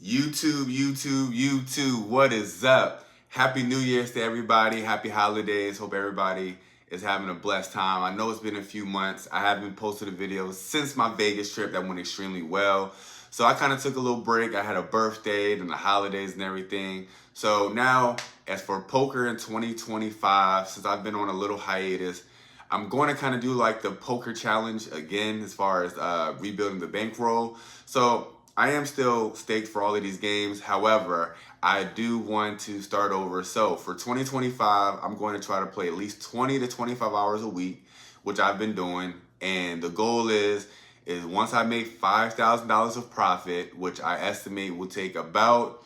YouTube, what is up? Happy New Year's to everybody. Happy holidays. Hope everybody is having a blessed time. I know it's been a few months. I haven't posted a video since my Vegas trip that went extremely well. So I kind of took a little break. I had a birthday and the holidays and everything. So now, as for poker in 2025, since I've been on a little hiatus, I'm going to kind of do like the poker challenge again as far as rebuilding the bankroll. So I am still staked for all of these games. However, I do want to start over. So for 2025, I'm going to try to play at least 20 to 25 hours a week, which I've been doing. And the goal is once I make $5,000 of profit, which I estimate will take about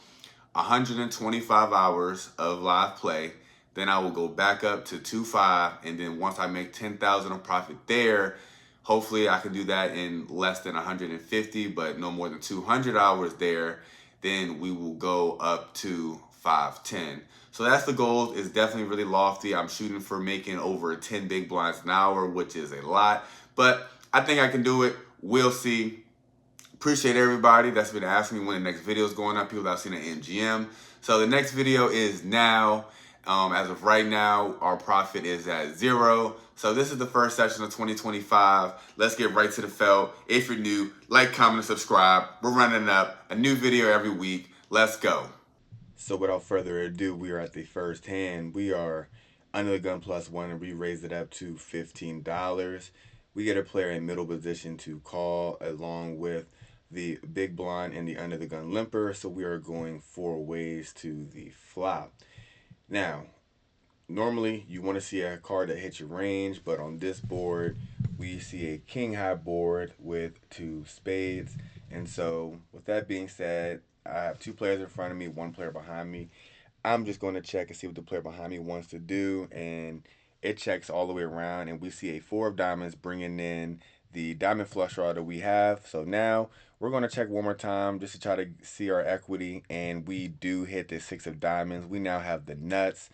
125 hours of live play. Then I will go back up to 2.5, and then once I make 10,000 of profit there, hopefully I can do that in less than 150, but no more than 200 hours there. Then we will go up to 510. So that's the goal. It's definitely really lofty. I'm shooting for making over 10 big blinds an hour, which is a lot, but I think I can do it. We'll see. Appreciate everybody that's been asking me when the next video is going up, people that I've seen at MGM. So the next video is now. As of right now, our profit is at 0. So this is the first session of 2025. Let's get right to the felt. If you're new, like, comment, and subscribe. We're running up a new video every week. Let's go. So without further ado, we are at the first hand. We are under the gun +1, and we raised it up to $15. We get a player in middle position to call along with the big blind and the under the gun limper. So we are going 4 ways to the flop. Now, normally you want to see a card that hits your range, but on this board, we see a king high board with 2 spades. And so, with that being said, I have 2 players in front of me, 1 player behind me. I'm just going to check and see what the player behind me wants to do, and it checks all the way around, and we see a 4 of diamonds bringing in the diamond flush draw that we have. So now we're going to check one more time just to try to see our equity, and we do hit the 6 of diamonds. We now have the nuts.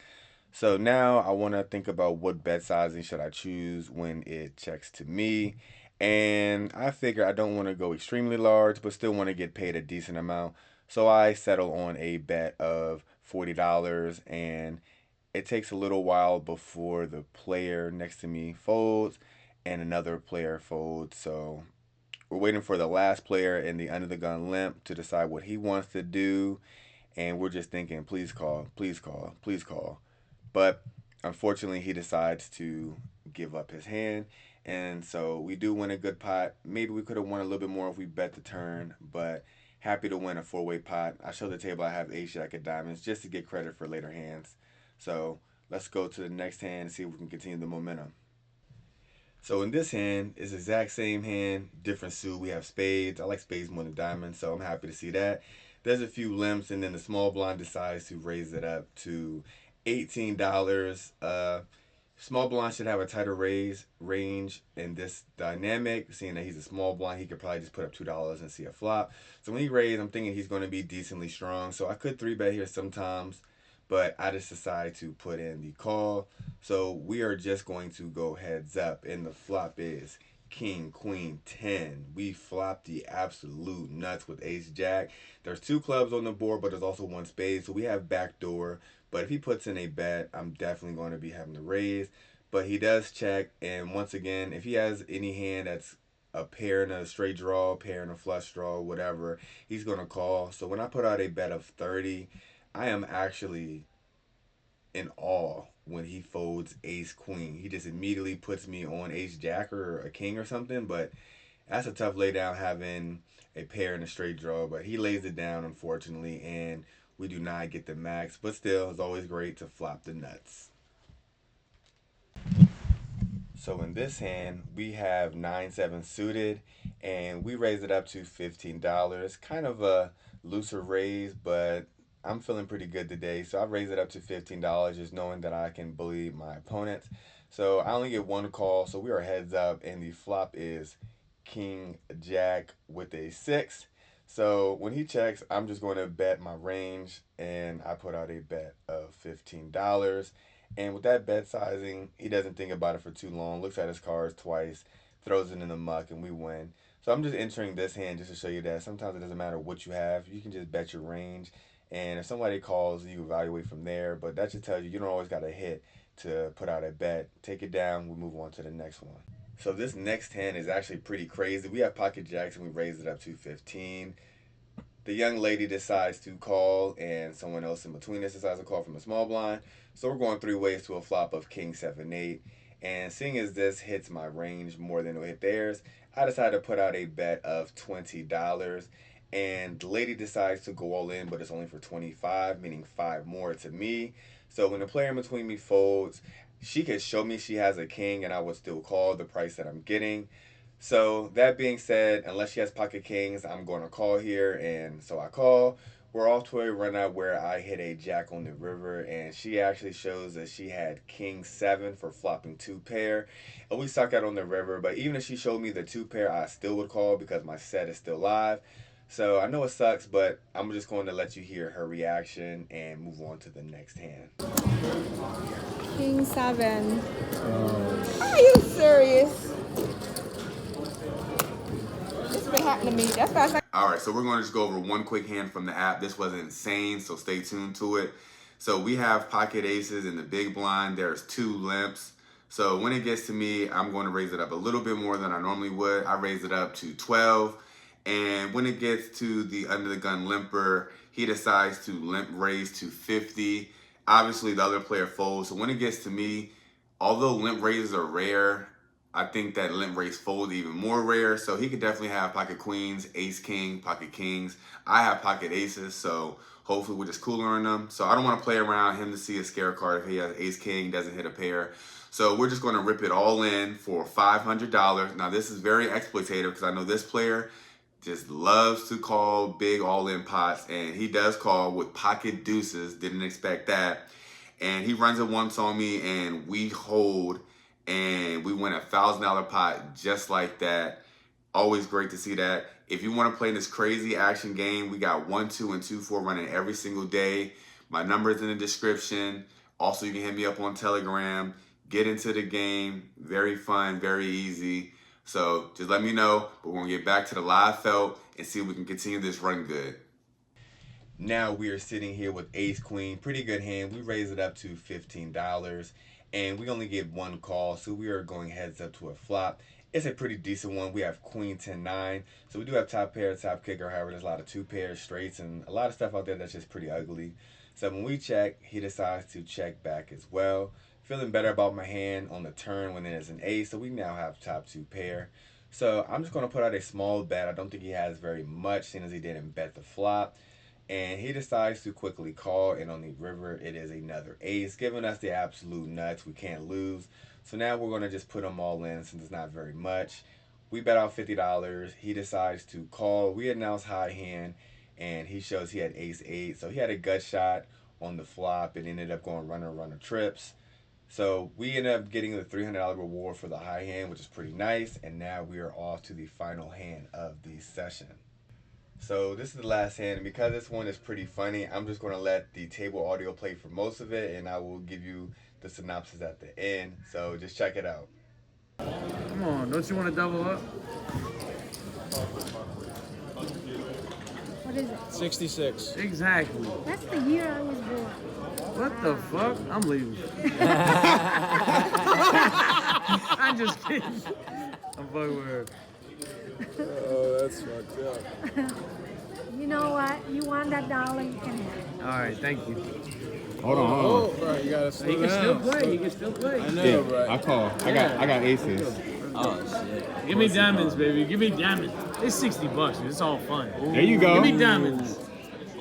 So now I want to think about what bet sizing should I choose when it checks to me. And I figure I don't want to go extremely large, but still want to get paid a decent amount. So I settle on a bet of $40, and it takes a little while before the player next to me folds and another player folds. So we're waiting for the last player in the under the gun limp to decide what he wants to do. And we're just thinking, please call, please call, please call. But unfortunately, he decides to give up his hand. And so we do win a good pot. Maybe we could have won a little bit more if we bet the turn, but happy to win a 4-way pot. I show the table I have ace jack of diamonds just to get credit for later hands. So let's go to the next hand and see if we can continue the momentum. So in this hand, it's the exact same hand, different suit. We have spades. I like spades more than diamonds, so I'm happy to see that. There's a few limps, and then the small blind decides to raise it up to $18. Small blind should have a tighter raise range in this dynamic. Seeing that he's a small blind, he could probably just put up $2 and see a flop. So when he raises, I'm thinking he's going to be decently strong. So I could 3-bet here sometimes, but I just decided to put in the call. So we are just going to go heads up, and the flop is king, queen, 10. We flop the absolute nuts with ace jack. There's 2 clubs on the board, but there's also 1 spade, so we have backdoor. But if he puts in a bet, I'm definitely going to be having to raise. But he does check, and once again, if he has any hand that's a pair and a straight draw, pair and a flush draw, whatever, he's going to call. So when I put out a bet of 30, I am actually in awe when he folds ace queen. He just immediately puts me on ace jack or a king or something, but that's a tough laydown having a pair and a straight draw, but he lays it down, unfortunately, and we do not get the max, but still, it's always great to flop the nuts. So in this hand, we have 9-7 suited, and we raise it up to $15. Kind of a looser raise, but I'm feeling pretty good today. So I raise it up to $15, just knowing that I can bully my opponents. So I only get 1 call, so we are heads up, and the flop is king jack with a 6. So when he checks, I'm just going to bet my range, and I put out a bet of $15. And with that bet sizing, he doesn't think about it for too long, looks at his cards twice, throws it in the muck, and we win. So I'm just entering this hand just to show you that sometimes it doesn't matter what you have. You can just bet your range. And if somebody calls, you evaluate from there. But that just tells you don't always got to hit to put out a bet. Take it down. We move on to the next one. So this next hand is actually pretty crazy. We have pocket jacks and we raised it up to 15. The young lady decides to call, and someone else in between us decides to call from a small blind. So we're going three ways to a flop of king 7-8. And seeing as this hits my range more than it hit theirs, I decided to put out a bet of $20. And the lady decides to go all in, but it's only for 25, meaning 5 more to me. So when the player in between me folds, she could show me she has a king, and I would still call the price that I'm getting. So that being said, unless she has pocket kings, I'm going to call here, and so I call. We're off to a run out where I hit a jack on the river, and she actually shows that she had king 7 for flopping 2 pair, and we suck out on the river. But even if she showed me the 2 pair, I still would call because my set is still live. So I know it sucks, but I'm just going to let you hear her reaction and move on to the next hand. King 7. Are you serious? This been happening to me. That's why I was All right, so we're going to just go over one quick hand from the app. This was insane, so stay tuned to it. So we have pocket aces in the big blind. There's 2 limps. So when it gets to me, I'm going to raise it up a little bit more than I normally would. I raise it up to 12. And when it gets to the under the gun limper, he decides to limp raise to 50. Obviously, the other player folds. So when it gets to me, although limp raises are rare, I think that limp raise fold even more rare. So he could definitely have pocket queens, ace king, pocket kings. I have pocket aces, so hopefully we're just cooler on them. So I don't want to play around him to see a scare card if he has ace king, doesn't hit a pair. So we're just going to rip it all in for $500. Now this is very exploitative because I know this player just loves to call big all-in pots, and he does call with pocket deuces. Didn't expect that. And he runs it once on me, and we hold, and we win $1,000 pot just like that. Always great to see that. If you want to play this crazy action game, we got 1, 2, and 2, 4 running every single day. My number is in the description. Also, you can hit me up on Telegram. Get into the game. Very fun, very easy. So just let me know. But we're going to get back to the live felt and see if we can continue this run good. Now we are sitting here with ace queen. Pretty good hand. We raise it up to $15. And we only get one call. So we are going heads up to a flop. It's a pretty decent one. We have queen 10-9. So we do have top pair, top kicker. However, there's a lot of 2 pairs, straights, and a lot of stuff out there that's just pretty ugly. So when we check, he decides to check back as well. Feeling better about my hand on the turn when it is an ace. So we now have top 2 pair. So I'm just going to put out a small bet. I don't think he has very much, seeing as he didn't bet the flop. And he decides to quickly call, and on the river, it is another ace, giving us the absolute nuts. We can't lose. So now we're going to just put them all in since it's not very much. We bet out $50. He decides to call. We announce high hand, and he shows he had ace 8. So he had a gut shot on the flop and ended up going runner trips. So we ended up getting the $300 reward for the high hand, which is pretty nice. And now we are off to the final hand of the session. So this is the last hand, and because this one is pretty funny, I'm just going to let the table audio play for most of it, and I will give you the synopsis at the end. So just check it out. Come on, don't you want to double up? What is it? 66. Exactly. That's the year I was born. What the fuck? I'm leaving. I'm just kidding. I'm fucking with her. Oh, that's fucked up. You know what? You want that dollar, you can have it. All right, thank you. Hold on. Oh, right, you gotta slow He can down. still play. He can still play. I know, right? I call. I got aces. Oh shit. Give me diamonds, baby. Give me diamonds. It's $60, dude. It's all fun. There you go. Give me diamonds.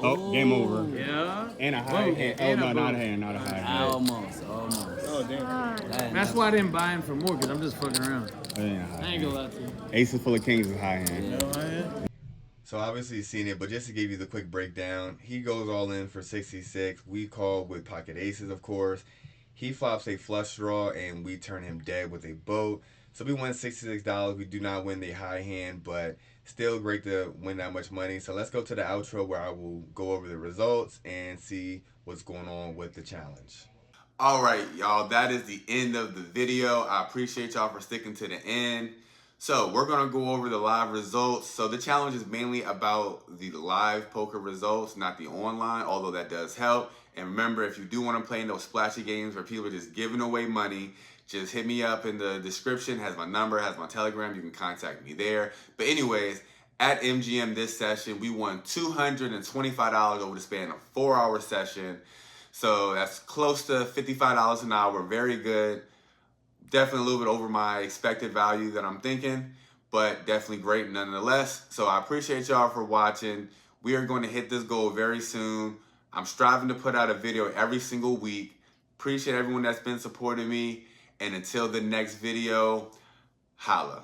Oh, game over. Yeah. And a high hand. Oh, And a no, not a boot. hand, not a high hand. Almost. Oh, damn. That's why I didn't buy him for more, because I'm just fucking around. Oh, yeah, high I ain't hand. gonna lie to you. Aces full of kings is high hand. No, I am. So obviously you've seen it, but just to give you the quick breakdown, he goes all in for 66. We call with pocket aces, of course. He flops a flush draw, and we turn him dead with a boat. So we win $66. We do not win the high hand, but still great to win that much money. So let's go to the outro where I will go over the results and see what's going on with the challenge. All right, y'all, that is the end of the video. I appreciate y'all for sticking to the end. So we're gonna go over the live results. So the challenge is mainly about the live poker results, not the online, although that does help. And remember, if you do want to play in those splashy games where people are just giving away money, just hit me up in the description. Has my number, has my Telegram. You can contact me there. But anyways, at MGM this session, we won $225 over the span of a 4-hour session. So that's close to $55 an hour. Very good. Definitely a little bit over my expected value that I'm thinking, but definitely great nonetheless. So I appreciate y'all for watching. We are going to hit this goal very soon. I'm striving to put out a video every single week. Appreciate everyone that's been supporting me. And until the next video, holla.